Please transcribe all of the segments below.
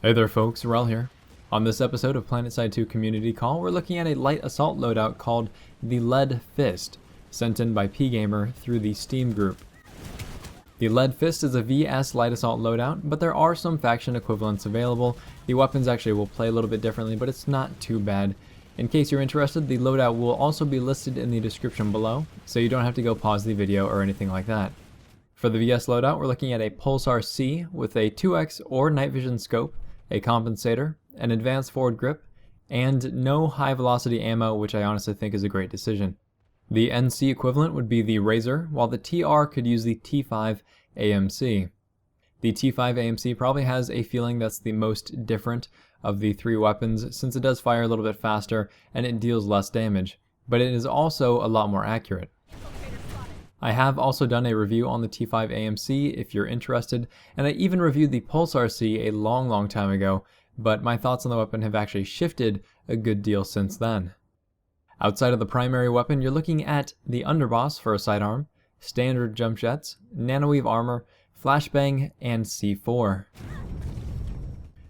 Hey there folks, Rel here. On this episode of PlanetSide 2 Community Call, we're looking at a light assault loadout called the Lead Fist, sent in by PGamer through the Steam group. The Lead Fist is a VS light assault loadout, but there are some faction equivalents available. The weapons actually will play a little bit differently, but it's not too bad. In case you're interested, the loadout will also be listed in the description below, so you don't have to go pause the video or anything like that. For the VS loadout, we're looking at a Pulsar C with a 2x or night vision scope, a compensator, an advanced forward grip, and no high velocity ammo, which I honestly think is a great decision. The NC equivalent would be the Razer, while the TR could use the T5 AMC. The T5 AMC probably has a feeling that's the most different of the three weapons, since it does fire a little bit faster and it deals less damage, but it is also a lot more accurate. I have also done a review on the T5 AMC if you're interested, and I even reviewed the Pulsar C a long time ago, but my thoughts on the weapon have actually shifted a good deal since then. Outside of the primary weapon, you're looking at the Underboss for a sidearm, standard jump jets, Nanoweave Armor, Flashbang, and C4.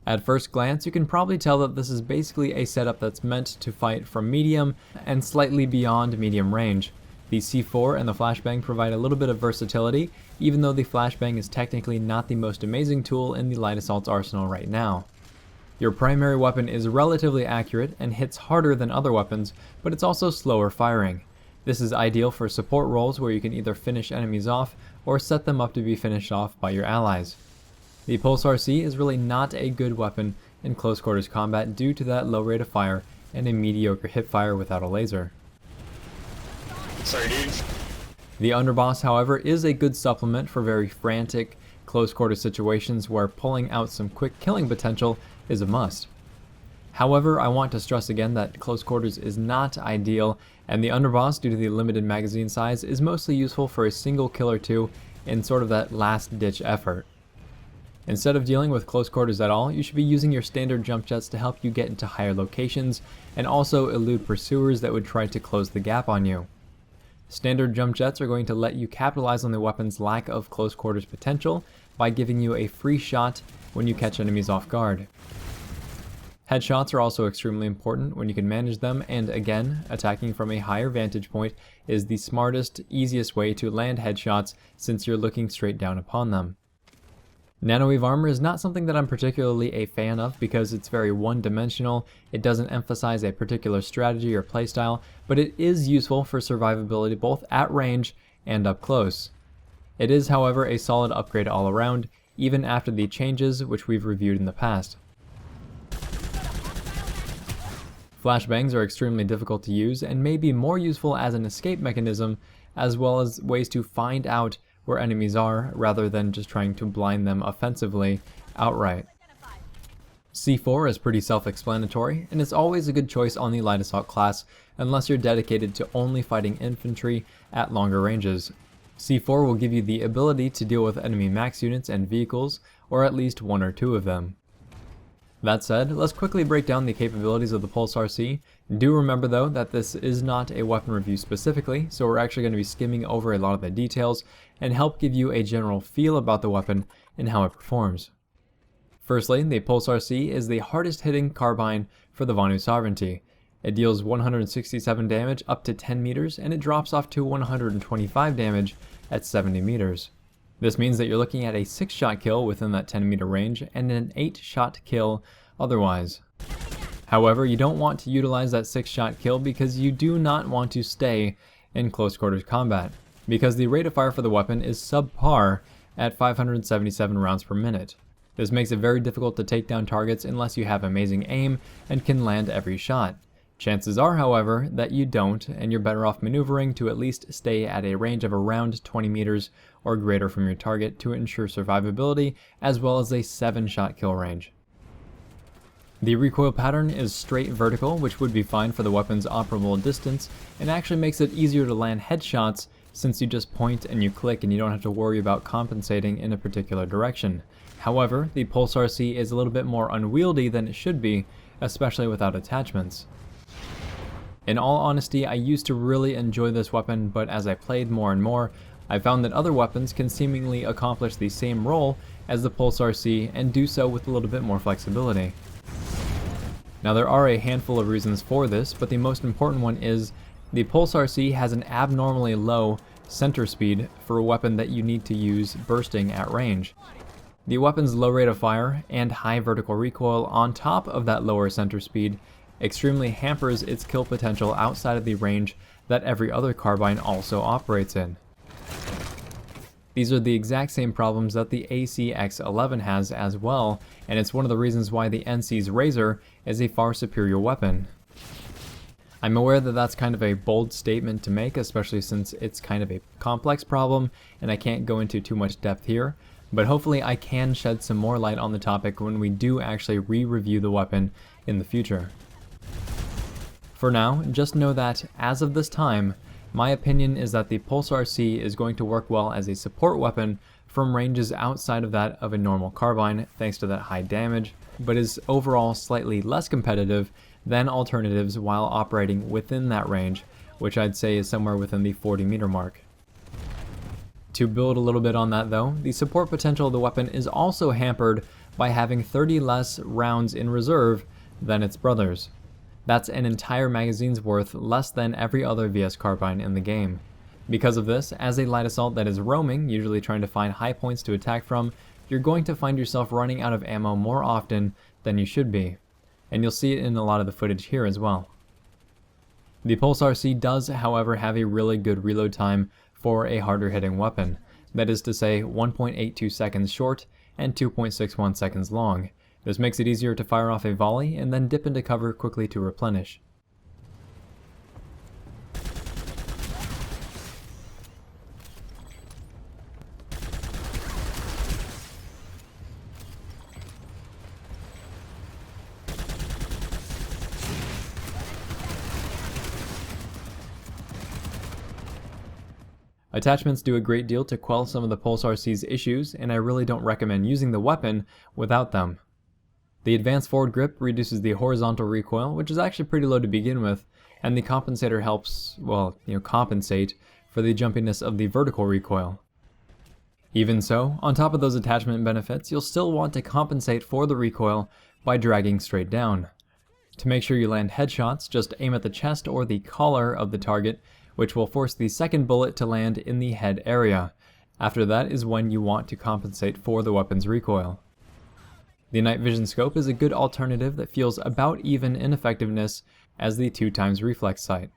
At first glance, you can probably tell that this is basically a setup that's meant to fight from medium and slightly beyond medium range. The C4 and the Flashbang provide a little bit of versatility, even though the Flashbang is technically not the most amazing tool in the light assault's arsenal right now. Your primary weapon is relatively accurate and hits harder than other weapons, but it's also slower firing. This is ideal for support roles where you can either finish enemies off or set them up to be finished off by your allies. The Pulsar C is really not a good weapon in close quarters combat due to that low rate of fire and a mediocre hipfire without a laser. Sorry, dude. The Underboss, however, is a good supplement for very frantic, close quarter situations where pulling out some quick killing potential is a must. However, I want to stress again that close quarters is not ideal, and the Underboss, due to the limited magazine size, is mostly useful for a single kill or two in sort of that last-ditch effort. Instead of dealing with close quarters at all, you should be using your standard jump jets to help you get into higher locations, and also elude pursuers that would try to close the gap on you. Standard jump jets are going to let you capitalize on the weapon's lack of close quarters potential by giving you a free shot when you catch enemies off guard. Headshots are also extremely important when you can manage them, and again, attacking from a higher vantage point is the smartest, easiest way to land headshots since you're looking straight down upon them. Nanoweave Armor is not something that I'm particularly a fan of because it's very one-dimensional, it doesn't emphasize a particular strategy or playstyle, but it is useful for survivability both at range and up close. It is, however, a solid upgrade all around, even after the changes which we've reviewed in the past. Flashbangs are extremely difficult to use and may be more useful as an escape mechanism, as well as ways to find out where enemies are, rather than just trying to blind them offensively outright. C4 is pretty self-explanatory, and it's always a good choice on the light assault class, unless you're dedicated to only fighting infantry at longer ranges. C4 will give you the ability to deal with enemy max units and vehicles, or at least one or two of them. That said, let's quickly break down the capabilities of the Pulsar C. Do remember though that this is not a weapon review specifically, so we're actually going to be skimming over a lot of the details and help give you a general feel about the weapon and how it performs. Firstly, the Pulsar C is the hardest hitting carbine for the Vanu Sovereignty. It deals 167 damage up to 10 meters and it drops off to 125 damage at 70 meters. This means that you're looking at a 6-shot kill within that 10-meter range and an 8-shot kill otherwise. However, you don't want to utilize that 6-shot kill because you do not want to stay in close quarters combat, because the rate of fire for the weapon is subpar at 577 rounds per minute. This makes it very difficult to take down targets unless you have amazing aim and can land every shot. Chances are, however, that you don't, and you're better off maneuvering to at least stay at a range of around 20 meters or greater from your target to ensure survivability, as well as a 7-shot kill range. The recoil pattern is straight vertical, which would be fine for the weapon's operable distance, and actually makes it easier to land headshots since you just point and you click and you don't have to worry about compensating in a particular direction. However, the Pulsar C is a little bit more unwieldy than it should be, especially without attachments. In all honesty, I used to really enjoy this weapon, but as I played more and more, I found that other weapons can seemingly accomplish the same role as the Pulsar C and do so with a little bit more flexibility. Now there are a handful of reasons for this, but the most important one is the Pulsar C has an abnormally low center speed for a weapon that you need to use bursting at range. The weapon's low rate of fire and high vertical recoil on top of that lower center speed extremely hampers its kill potential outside of the range that every other carbine also operates in. These are the exact same problems that the ACX-11 has as well, and it's one of the reasons why the NC's Razer is a far superior weapon. I'm aware that that's kind of a bold statement to make, especially since it's kind of a complex problem and I can't go into too much depth here, but hopefully I can shed some more light on the topic when we do actually re-review the weapon in the future. For now, just know that, as of this time, my opinion is that the Pulsar C is going to work well as a support weapon from ranges outside of that of a normal carbine thanks to that high damage, but is overall slightly less competitive than alternatives while operating within that range, which I'd say is somewhere within the 40 meter mark. To build a little bit on that though, the support potential of the weapon is also hampered by having 30 less rounds in reserve than its brothers. That's an entire magazine's worth less than every other VS carbine in the game. Because of this, as a light assault that is roaming, usually trying to find high points to attack from, you're going to find yourself running out of ammo more often than you should be. And you'll see it in a lot of the footage here as well. The Pulsar C does, however, have a really good reload time for a harder hitting weapon. That is to say 1.82 seconds short and 2.61 seconds long. This makes it easier to fire off a volley and then dip into cover quickly to replenish. Attachments do a great deal to quell some of the Pulsar C's issues, and I really don't recommend using the weapon without them. The advanced forward grip reduces the horizontal recoil, which is actually pretty low to begin with, and the compensator helps, well, compensate for the jumpiness of the vertical recoil. Even so, on top of those attachment benefits, you'll still want to compensate for the recoil by dragging straight down. To make sure you land headshots, just aim at the chest or the collar of the target, which will force the second bullet to land in the head area. After that is when you want to compensate for the weapon's recoil. The night vision scope is a good alternative that feels about even in effectiveness as the 2x reflex sight.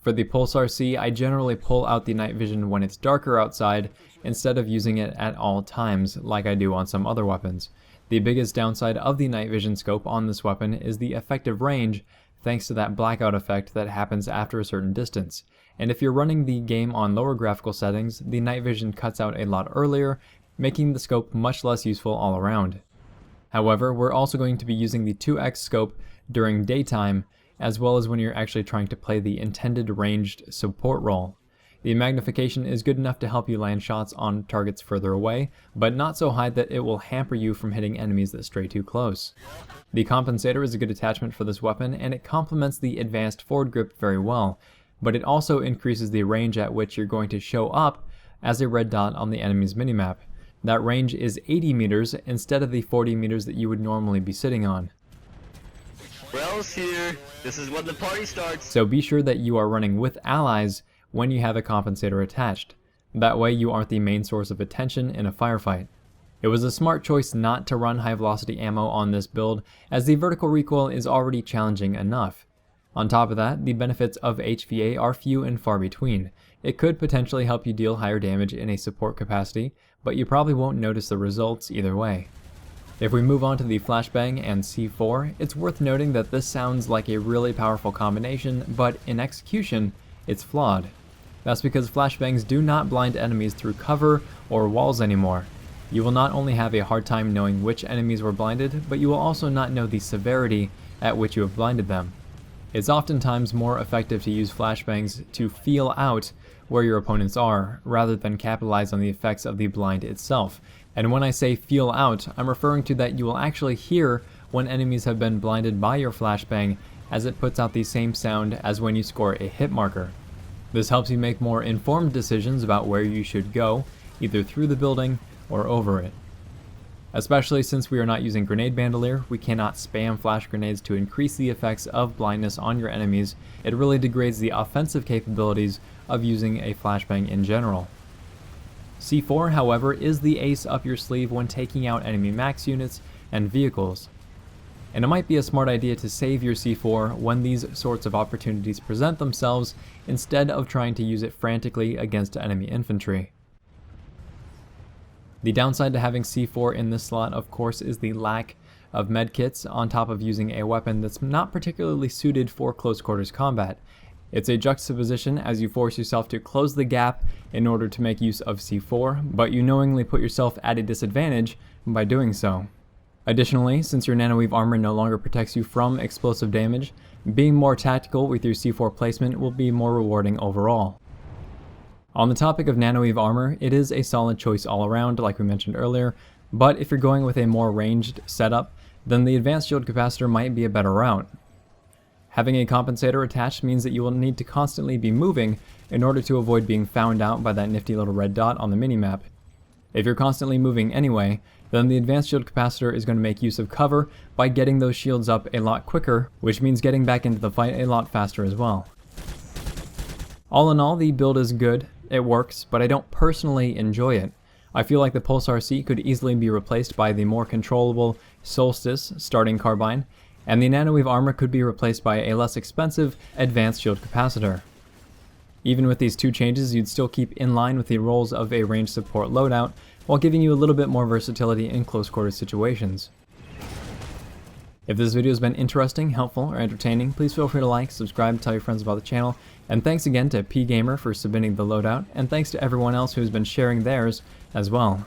For the Pulsar C, I generally pull out the night vision when it's darker outside instead of using it at all times like I do on some other weapons. The biggest downside of the night vision scope on this weapon is the effective range, thanks to that blackout effect that happens after a certain distance. And if you're running the game on lower graphical settings, the night vision cuts out a lot earlier, making the scope much less useful all around. However, we're also going to be using the 2x scope during daytime, as well as when you're actually trying to play the intended ranged support role. The magnification is good enough to help you land shots on targets further away, but not so high that it will hamper you from hitting enemies that stray too close. The Compensator is a good attachment for this weapon, and it complements the advanced forward grip very well, but it also increases the range at which you're going to show up as a red dot on the enemy's minimap. That range is 80 meters instead of the 40 meters that you would normally be sitting on. Wells here. This is when the party starts. So be sure that you are running with allies when you have a compensator attached. That way you aren't the main source of attention in a firefight. It was a smart choice not to run high velocity ammo on this build, as the vertical recoil is already challenging enough. On top of that, the benefits of HVA are few and far between. It could potentially help you deal higher damage in a support capacity, but you probably won't notice the results either way. If we move on to the Flashbang and C4, it's worth noting that this sounds like a really powerful combination, but in execution, it's flawed. That's because flashbangs do not blind enemies through cover or walls anymore. You will not only have a hard time knowing which enemies were blinded, but you will also not know the severity at which you have blinded them. It's oftentimes more effective to use flashbangs to feel out where your opponents are, rather than capitalize on the effects of the blind itself. And when I say feel out, I'm referring to that you will actually hear when enemies have been blinded by your flashbang, as it puts out the same sound as when you score a hit marker. This helps you make more informed decisions about where you should go, either through the building or over it. Especially since we are not using Grenade Bandolier, we cannot spam flash grenades to increase the effects of blindness on your enemies. It really degrades the offensive capabilities of using a flashbang in general. C4, however, is the ace up your sleeve when taking out enemy max units and vehicles. And it might be a smart idea to save your C4 when these sorts of opportunities present themselves, instead of trying to use it frantically against enemy infantry. The downside to having C4 in this slot, of course, is the lack of medkits, on top of using a weapon that's not particularly suited for close quarters combat. It's a juxtaposition as you force yourself to close the gap in order to make use of C4, but you knowingly put yourself at a disadvantage by doing so. Additionally, since your Nanoweave Armor no longer protects you from explosive damage, being more tactical with your C4 placement will be more rewarding overall. On the topic of Nanoweave Armor, it is a solid choice all around, like we mentioned earlier, but if you're going with a more ranged setup, then the Advanced Shield Capacitor might be a better route. Having a Compensator attached means that you will need to constantly be moving in order to avoid being found out by that nifty little red dot on the minimap. If you're constantly moving anyway, then the Advanced Shield Capacitor is going to make use of cover by getting those shields up a lot quicker, which means getting back into the fight a lot faster as well. All in all, the build is good, it works, but I don't personally enjoy it. I feel like the Pulsar C could easily be replaced by the more controllable Solstice starting carbine, and the Nanoweave Armor could be replaced by a less expensive Advanced Shield Capacitor. Even with these two changes, you'd still keep in line with the roles of a range support loadout, while giving you a little bit more versatility in close quarters situations. If this video has been interesting, helpful, or entertaining, please feel free to like, subscribe, tell your friends about the channel, and thanks again to PGamer for submitting the loadout, and thanks to everyone else who has been sharing theirs as well.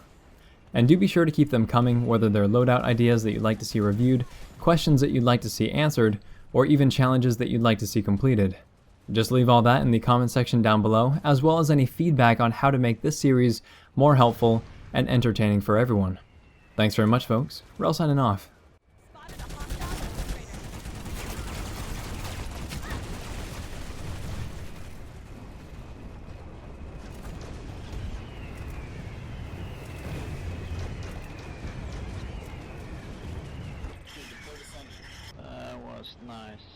And do be sure to keep them coming, whether they're loadout ideas that you'd like to see reviewed, questions that you'd like to see answered, or even challenges that you'd like to see completed. Just leave all that in the comment section down below, as well as any feedback on how to make this series more helpful and entertaining for everyone. Thanks very much, folks. Rel signing off. That was nice.